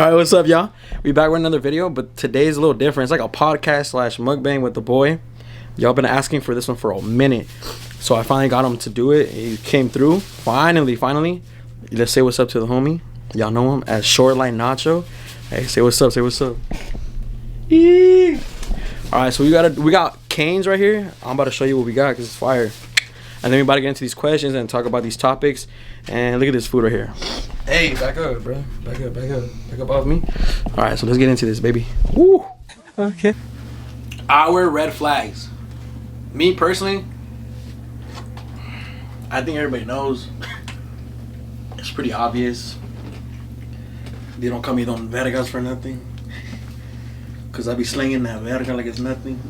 Alright, what's up, y'all? We back with another video, but today's a little different. It's like a podcast slash mukbang with the boy. Y'all been asking for this one for a minute, so I finally got him to do it. He came through. Finally. Let's say what's up to the homie. Y'all know him as Shoreline Nacho. Hey, say what's up. Alright, so we got canes right here. I'm about to show you what we got because it's fire. And then we about to get into these questions and talk about these topics. And look at this food right here. Hey, back up, bro. Back up off me. All right, so let's get into this, baby. Woo. Okay. Our red flags. Me personally, I think everybody knows. It's pretty obvious. They don't call me don vergas for nothing. Cause I be slinging that verga like it's nothing.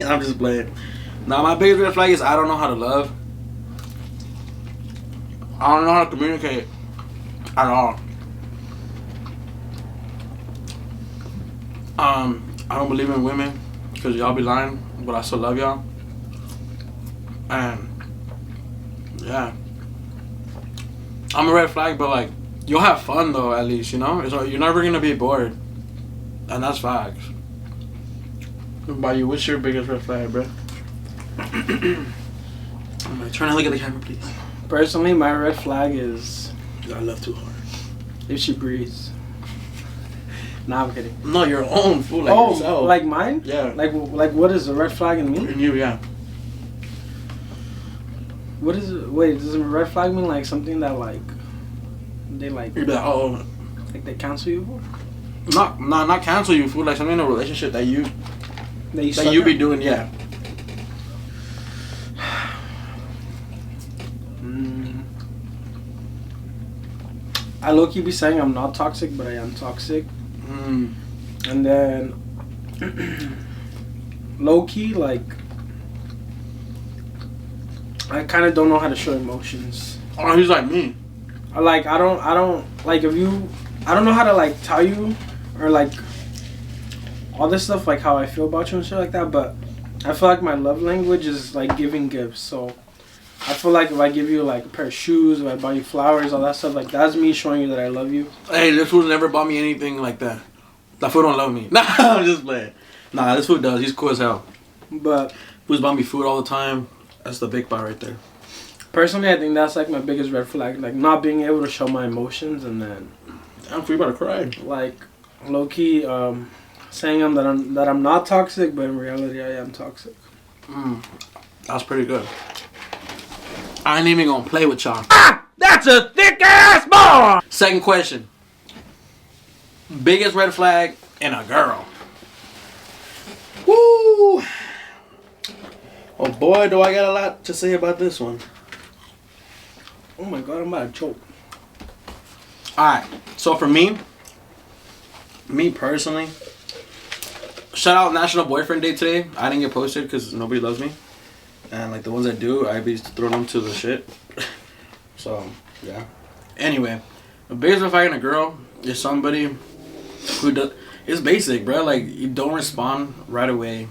I'm just playing. Now, my biggest red flag is I don't know how to love. I don't know how to communicate at all. I don't believe in women because y'all be lying, but I still love y'all. And yeah, I'm a red flag, but like you'll have fun though. At least you're never gonna be bored, and that's facts. By you, what's your biggest red flag, bro? I'm like, trying to look at the camera, please. Personally, my red flag is I love too hard. if she breathes. Nah, I'm kidding. No, your own fool, like yourself. Like mine? Yeah. Like what is a red flag in me? In you, yeah. What is it? Wait, does a red flag mean like something that like they like? You'd be like, oh, like they cancel you for? Not cancel you, fool. Like something in a relationship that you be doing, yeah. I low-key be saying I'm not toxic, but I am toxic. And then low-key, like, I kind of don't know how to show emotions. Oh, he's like me. I don't like I don't know how to like tell you or like all this stuff, like how I feel about you and shit like that, but I feel like my love language is like giving gifts. So I feel like if I give you like a pair of shoes, if I buy you flowers, all that stuff, like that's me showing you that I love you. Hey, this fool never bought me anything like that. That fool don't love me. Nah, I'm just playing. Nah, this fool does. He's cool as hell. But fool's buying me food all the time. That's the big part right there. Personally, I think that's like my biggest red flag, like not being able to show my emotions, and then I'm free about to cry. Like low key, saying that I'm not toxic, but in reality I am toxic. That's pretty good. I ain't even gonna play with y'all. That's a thick ass ball. Second question. Biggest red flag in a girl. Woo! Oh boy, do I got a lot to say about this one. Oh my god, I'm about to choke. Alright, so for me personally, shout out National Boyfriend Day today. I didn't get posted because nobody loves me. And like the ones that do, I be throwing them to the shit. So, yeah. Anyway, the biggest red flag in a girl is somebody who does. It's basic, bro. Like, you don't respond right away.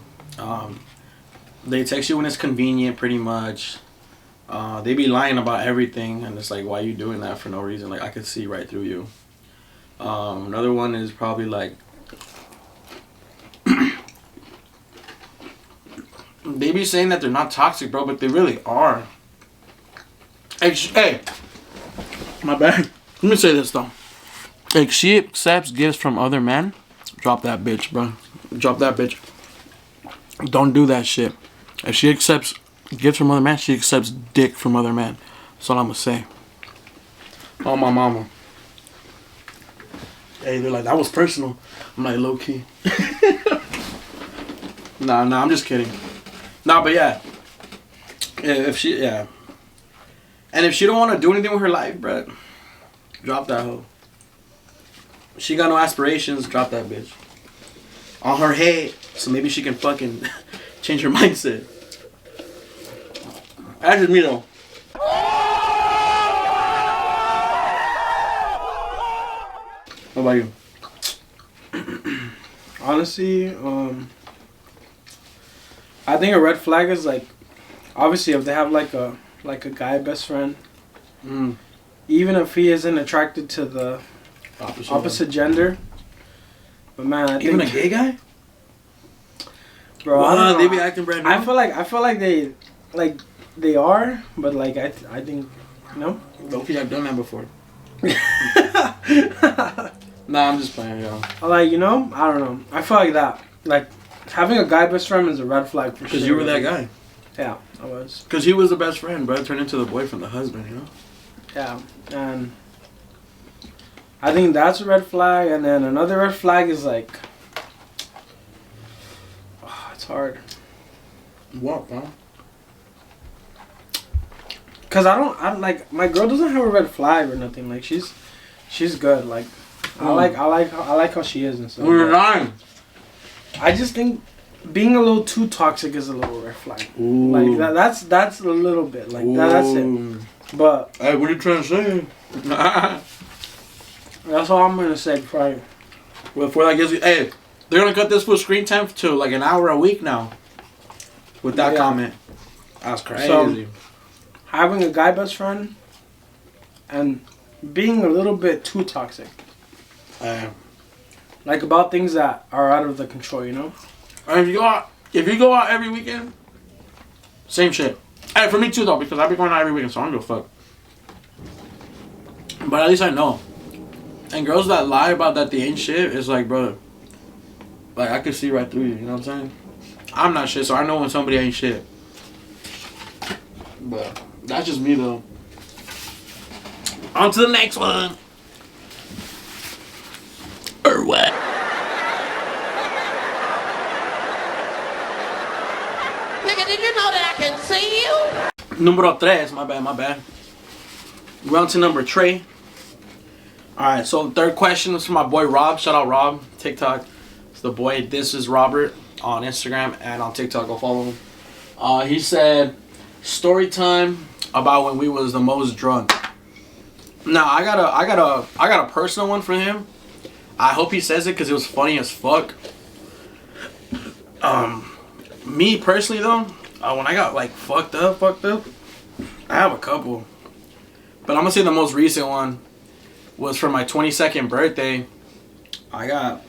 They text you when it's convenient, pretty much. They be lying about everything, and it's like, why are you doing that for no reason? Like, I could see right through you. Another one is probably like, they be saying that they're not toxic, bro, but they really are. Hey, my bad. Let me say this though. If she accepts gifts from other men, drop that bitch, bro. Drop that bitch. Don't do that shit. If she accepts gifts from other men, she accepts dick from other men. That's all I'm gonna say. Oh, my mama. Hey, they're like, that was personal. I'm like, low key. Nah, I'm just kidding. Nah, but yeah. And if she don't want to do anything with her life, bro, drop that hoe. She got no aspirations, drop that bitch. On her head, so maybe she can fucking change her mindset. That's just me though. What about you? Honestly, I think a red flag is like, obviously if they have like a guy best friend, Even if he isn't attracted to the opposite gender. But man, I even think, a gay guy. bro, Well, they be acting brand new. I feel like they are, but like I think, you know. Loki, I've done that before. Nah, I'm just playing, yo. Like, you know, I don't know. I feel like that. Like, having a guy best friend is a red flag for sure. Because you were that guy. Yeah, I was. Because he was the best friend, bro. Turned into the boyfriend, the husband, you know? Yeah, and I think that's a red flag. And then another red flag is like, oh, it's hard. What, bro? Cause I don't like, my girl doesn't have a red flag or nothing. Like she's good. Like I like how she is and stuff. We're lying. I just think being a little too toxic is a little red flag. Ooh. Like that's a little bit like that's it. But hey, what are you trying to say? that's all I'm gonna say. Probably. Before that gives you, hey, they're gonna cut this full screen time to like an hour a week now. With that comment, that's crazy. So, having a guy best friend and being a little bit too toxic. Like about things that are out of the control, you know? And if you go out every weekend, same shit. Hey, for me too though, because I be going out every weekend, so I don't give a fuck. But at least I know. And girls that lie about that they ain't shit, it's like, bro, like I can see right through you, you know what I'm saying? I'm not shit, so I know when somebody ain't shit. But that's just me though. On to the next one. Or what? Nigga, did you know that I can see you? Numero tres, my bad. We're on to number 3. Alright, so third question is from my boy Rob. Shout out Rob, TikTok. It's the boy, this is Robert on Instagram and on TikTok. Go follow him. He said, story time about when we was the most drunk. Now I got a personal one for him. I hope he says it because it was funny as fuck. Me personally though, when I got like fucked up, I have a couple. But I'm gonna say the most recent one was for my 22nd birthday. I got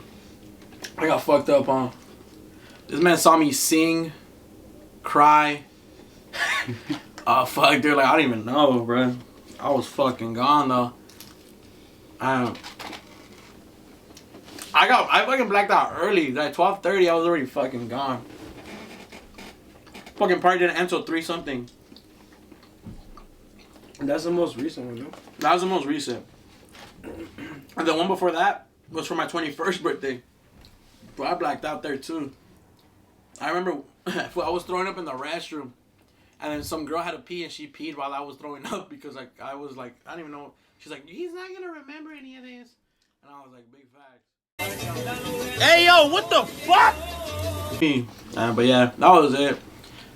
fucked up on. This man saw me sing, cry. Fuck, dude, like I don't even know, bro. I was fucking gone though. I fucking blacked out early. Like 12:30, I was already fucking gone. Fucking party didn't end until 3 something. That's the most recent one, no? That was the most recent. And the one before that was for my 21st birthday. Bro, I blacked out there too. I remember I was throwing up in the restroom. And then some girl had to pee and she peed while I was throwing up because I was like, I don't even know. She's like, he's not going to remember any of this. And I was like, big facts. Hey, yo, what the fuck? But yeah, that was it.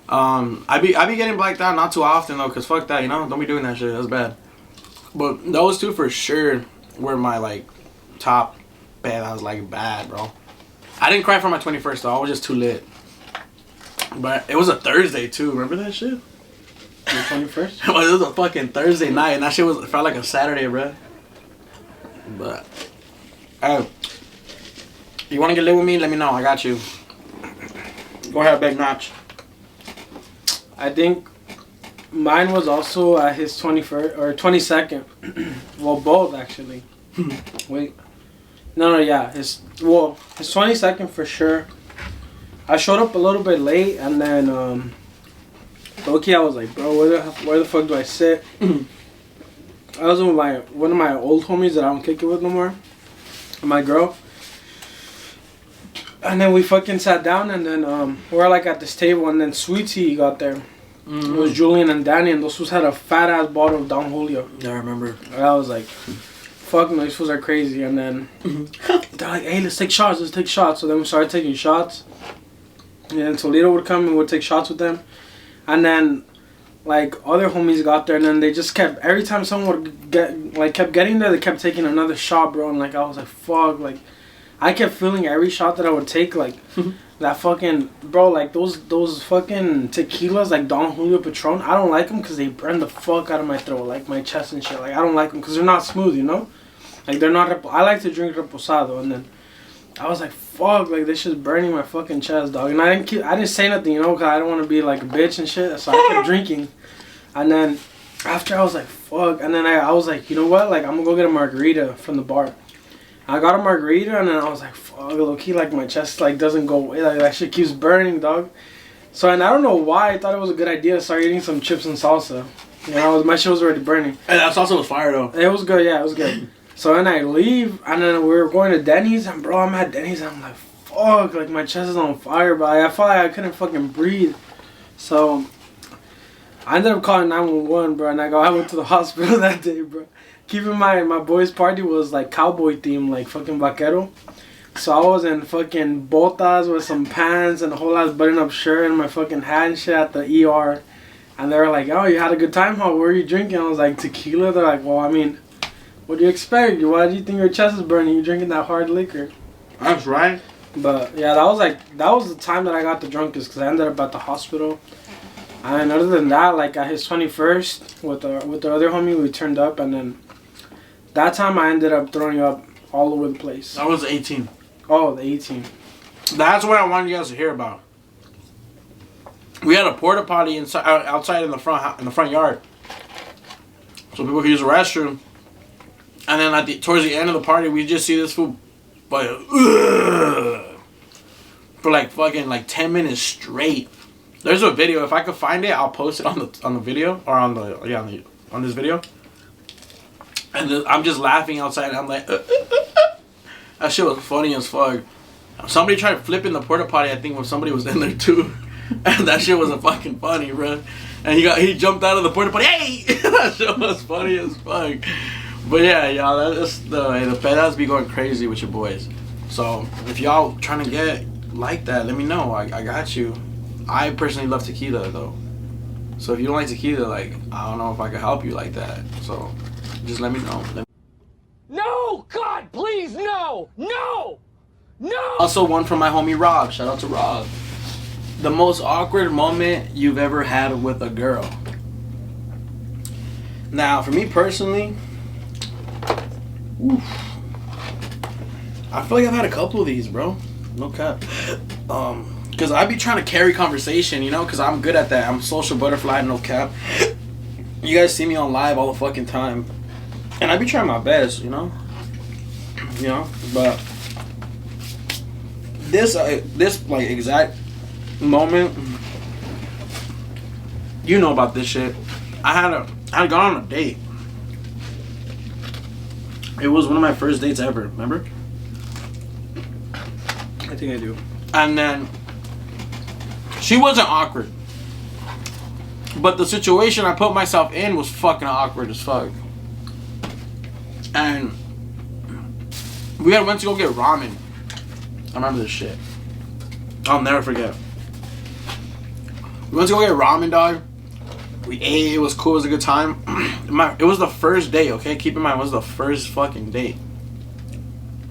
I be getting blacked out not too often though, cause fuck that, you know, don't be doing that shit. That's bad. But those two for sure were my like top bad. I was like bad, bro. I didn't cry for my 21st though. I was just too lit. But it was a Thursday too. Remember that shit? Your 21st? It was a fucking Thursday night, and that shit felt like a Saturday, bro. But you want to get lit with me? Let me know. I got you. Go ahead, Big Notch. I think mine was also at his 21st or 22nd. Well, both actually. Wait. No, yeah. His 22nd for sure. I showed up a little bit late, and then okay, I was like, bro, where the fuck do I sit? I was with one of my old homies that I don't kick it with no more, and my girl. And then we fucking sat down, and then we're like at this table, and then Sweet Tea got there. It was Julian and Danny, and those fools had a fat ass bottle of Don Julio. Yeah, I remember. And I was like, fuck no, these fools are crazy. And then they're like, hey, let's take shots. So then we started taking shots. And then Toledo would come and would take shots with them. And then like other homies got there, and then they just kept, every time someone would kept getting there, they kept taking another shot, bro. And like I was like, fuck, like I kept feeling every shot that I would take, like that fucking bro, like those fucking tequilas, like Don Julio Patron. I don't like them because they burn the fuck out of my throat, like my chest and shit. Like I don't like them because they're not smooth, you know. Like they're not. I like to drink reposado, and then I was like, fuck, like this shit's burning my fucking chest, dog. And I didn't say nothing, you know, because I don't want to be like a bitch and shit. So I kept drinking, and then after I was like, fuck, and then I was like, you know what, like I'm gonna go get a margarita from the bar. I got a margarita, and then I was like, fuck, low key, like my chest like doesn't go away, like that shit keeps burning, dog. So and I don't know why I thought it was a good idea to start eating some chips and salsa. You know, my shit was already burning. And that salsa was fire though. It was good, yeah, it was good. So then I leave, and then we were going to Denny's, and bro, I'm at Denny's, and I'm like, fuck, like my chest is on fire, but I felt like I couldn't fucking breathe. So I ended up calling 911, bro, and I went to the hospital that day, bro. Keep in mind, my boy's party was like cowboy themed, like fucking vaquero. So I was in fucking botas with some pants and a whole ass button up shirt and my fucking hat and shit at the ER. And they were like, oh, you had a good time, huh? What were you drinking? I was like, tequila. They're like, well, I mean, what do you expect? Why do you think your chest is burning? You're drinking that hard liquor. That's right. But yeah, that was the time that I got the drunkest because I ended up at the hospital. And other than that, like at his 21st with the other homie, we turned up, and then that time I ended up throwing up all over the place. That was 18. Oh, the 18. That's what I wanted you guys to hear about. We had a porta potty outside in the front yard, so people could use the restroom. And then towards the end of the party, we just see this fool, like, for like fucking like 10 minutes straight. There's a video. If I could find it, I'll post it on the video or on this video. And I'm just laughing outside. And I'm like, that shit was funny as fuck. Somebody tried flipping the porta potty. I think when somebody was in there too, and that shit was fucking funny, bro. And he jumped out of the porta potty. Hey, that shit was funny as fuck. But yeah, y'all, that's the pedas be going crazy with your boys. So if y'all trying to get like that, let me know. I got you. I personally love tequila though. So if you don't like tequila, like I don't know if I can help you like that. So just let me know. No! God, please, no! No! No! Also one from my homie Rob. Shout out to Rob. The most awkward moment you've ever had with a girl. Now, for me personally, oof, I feel like I've had a couple of these, bro. No cap. Because I be trying to carry conversation, you know, because I'm good at that. I'm social butterfly, no cap. You guys see me on live all the fucking time. And I be trying my best, you know? You know? But this like exact moment, you know about this shit. I had gone on a date. It was one of my first dates ever, remember? I think I do. And then she wasn't awkward, but the situation I put myself in was fucking awkward as fuck. And we went to go get ramen. I remember this shit. I'll never forget. We went to go get ramen, dog. We ate. It was cool. It was a good time. It was the first day, okay? Keep in mind, it was the first fucking date.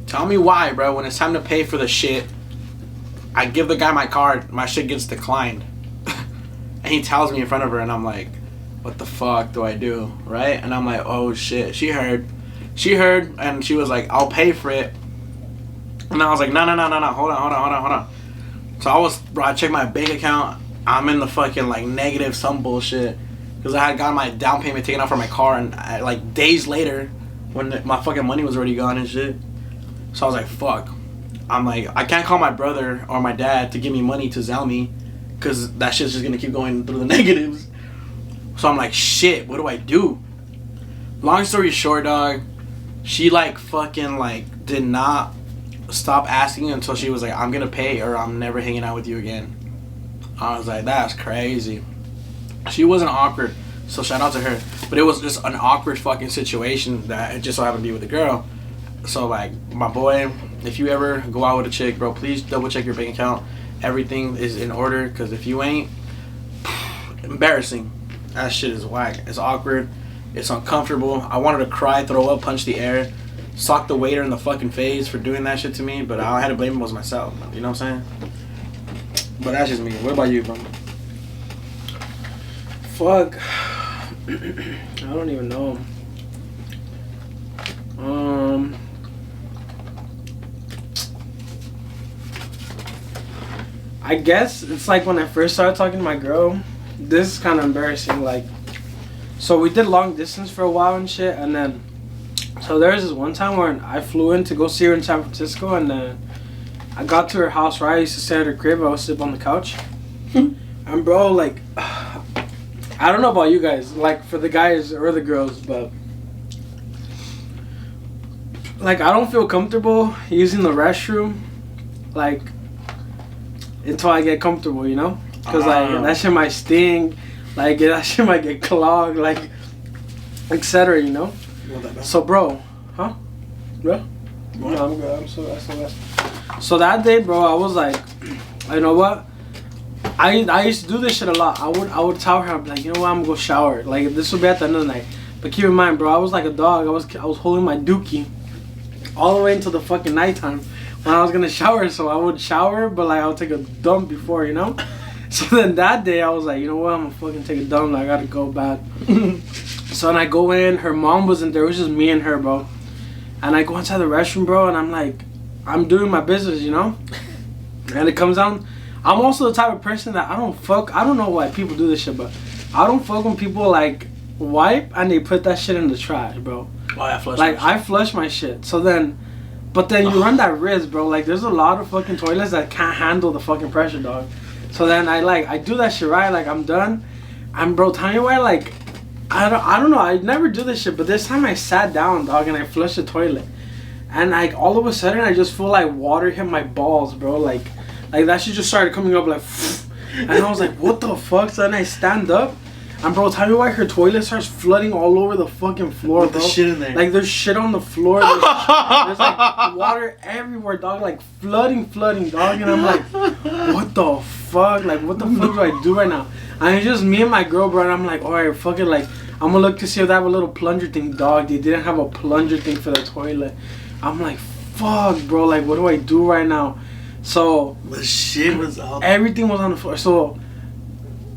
Tell me why, bro. When it's time to pay for the shit, I give the guy my card. My shit gets declined. And he tells me in front of her, and I'm like, what the fuck do I do? Right? And I'm like, oh shit. She heard, and she was like, I'll pay for it. And I was like, no. Hold on. So I checked my bank account. I'm in the fucking like negative some bullshit. Because I had gotten my down payment taken out from my car, and like days later, when my fucking money was already gone and shit. So I was like, fuck. I'm like, I can't call my brother or my dad to give me money to Zelle me, because that shit's just going to keep going through the negatives. So I'm like, shit, what do I do? Long story short, dog, she like fucking like did not stop asking until she was like, I'm going to pay or I'm never hanging out with you again. I was like, that's crazy. She wasn't awkward, so shout out to her. But it was just an awkward fucking situation that it just so happened to be with a girl. So like, my boy, if you ever go out with a chick, bro, please double check your bank account. Everything is in order, because if you ain't, embarrassing. That shit is whack. It's awkward. It's uncomfortable. I wanted to cry, throw up, punch the air, sock the waiter in the fucking face for doing that shit to me, but all I had to blame was myself. You know what I'm saying? But that's just me. What about you, bro? Fuck. I don't even know. I guess it's like when I first started talking to my girl. This is kind of embarrassing. Like, so we did long distance for a while and shit, and then so there was this one time where I flew in to go see her in San Francisco, and then I got to her house. Right, I used to stay at her crib. I would sleep on the couch, and bro, like, I don't know about you guys, like for the guys or the girls, but like I don't feel comfortable using the restroom, like until I get comfortable, you know, because like that shit might sting, like that shit might get clogged, like etc. You know. So bro, huh? Bro? No, I'm good. I'm so that's. So that day, bro, I was like, you know what? I used to do this shit a lot. I would tell her, I'd be like, you know what, I'm gonna go shower. Like this would be at the end of the night. But keep in mind, bro, I was like a dog. I was holding my dookie all the way until the fucking nighttime when I was gonna shower. So I would shower, but like I would take a dump before, you know. So then that day I was like, you know what, I'm gonna fucking take a dump. I gotta go bad. So then I go in. Her mom wasn't there. It was just me and her, bro. And I go inside the restroom, bro, and I'm like, I'm doing my business, you know. And it comes down. I'm also the type of person that I don't know why people do this shit, but I don't fuck when people like wipe and they put that shit in the trash, bro. Oh, I flush like I flush my shit. So then, but then you run that risk, bro. Like there's a lot of fucking toilets that can't handle the fucking pressure, dog. So then I do that shit, right? Like I'm done. And bro, tell me why, like I don't know. I never do this shit, but this time I sat down, dog, and I flushed the toilet. And like all of a sudden I just feel like water hit my balls, bro. Like that shit just started coming up like, and I was like, what the fuck? So then I stand up, and bro, tell me why her toilet starts flooding all over the fucking floor, with bro. The shit in there. Like there's shit on the floor. There's like water everywhere, dog. Like flooding, dog. And I'm like, what the fuck? Like what the fuck do I do right now? And it's just me and my girl, bro. And I'm like, alright, fuck it. Like I'm gonna look to see if they have a little plunger thing, dog. They didn't have a plunger thing for the toilet. I'm like, fuck, bro. Like what do I do right now? So the shit was out. Everything was on the floor. So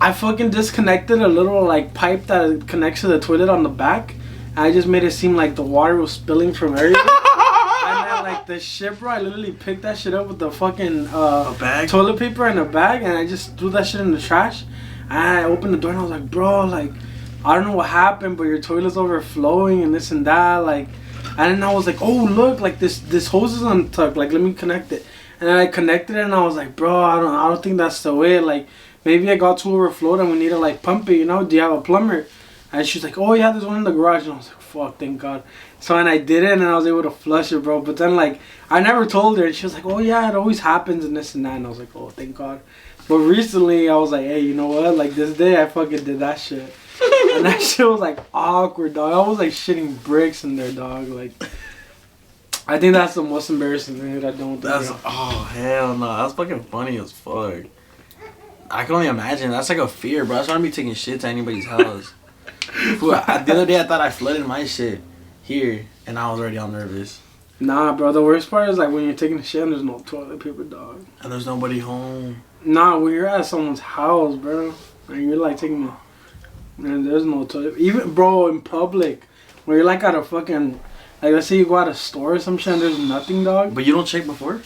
I fucking disconnected a little like pipe that connects to the toilet on the back. And I just made it seem like the water was spilling from everywhere. And then like the shit, bro, I literally picked that shit up with the fucking a bag? Toilet paper in a bag, and I just threw that shit in the trash. And I opened the door and I was like, bro, like I don't know what happened, but your toilet's overflowing and this and that, like. And then I was like, oh look, like this hose is untucked, like let me connect it. And then I connected it, and I was like, bro, I don't think that's the way. Like, maybe I got too overflowed, and we need to like pump it. You know? Do you have a plumber? And she's like, oh yeah, there's one in the garage. And I was like, fuck, thank God. So and I did it, and I was able to flush it, bro. But then like I never told her, and she was like, oh yeah, it always happens and this and that. And I was like, oh, thank God. But recently, I was like, hey, you know what? Like this day, I fucking did that shit, and that shit was like awkward, dog. I was like shitting bricks in there, dog. Like. I think that's the most embarrassing thing that I don't do. Oh hell no, that's fucking funny as fuck. I can only imagine. That's like a fear, bro. I just want to be taking shit to anybody's house. The other day I thought I flooded my shit here, and I was already all nervous. Nah, bro. The worst part is like when you're taking a shit and there's no toilet paper, dog. And there's nobody home. Nah, when you're at someone's house, bro, and you're like taking, and there's no toilet. Even bro, in public, when you're like at a fucking. Like, let's say you go out of a store or some shit and there's nothing, dog. But you don't check before?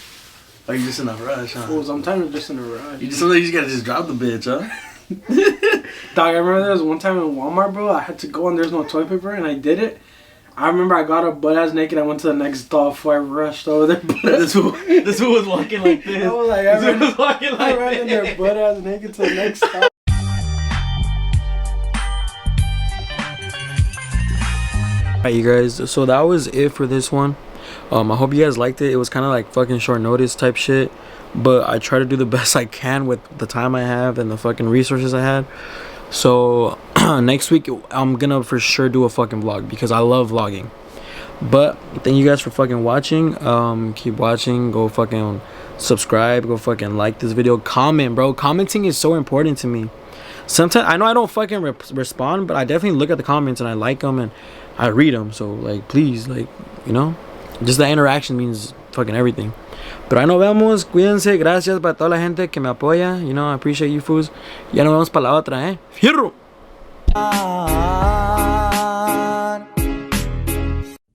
Or you just in a rush, huh? Well, sometimes you're just in a rush. Sometimes you just gotta just drop the bitch, huh? Dog, I remember there was one time in Walmart, bro. I had to go and there's no toilet paper, and I did it. I remember I got up butt-ass naked. I went to the next stall before I rushed over there. This fool was walking like this. I was like, I ran in there butt-ass naked to the next stall. Alright, you guys, so that was it for this one. I hope you guys liked it. It was kind of like fucking short notice type shit, but I try to do the best I can with the time I have and the fucking resources I had. So next week I'm gonna for sure do a fucking vlog because I love vlogging. But thank you guys for fucking watching. Keep watching. Go fucking subscribe. Go fucking like this video. Comment, bro. Commenting is so important to me. Sometimes I know I don't fucking respond, but I definitely look at the comments and I like them and I read them. So like, please, like, you know, just that interaction means fucking everything. Pero ahí nos vemos, cuídense, gracias para toda la gente que me apoya. You know, I appreciate you fools. Ya nos vemos para la otra, ¿eh? ¡Fierro!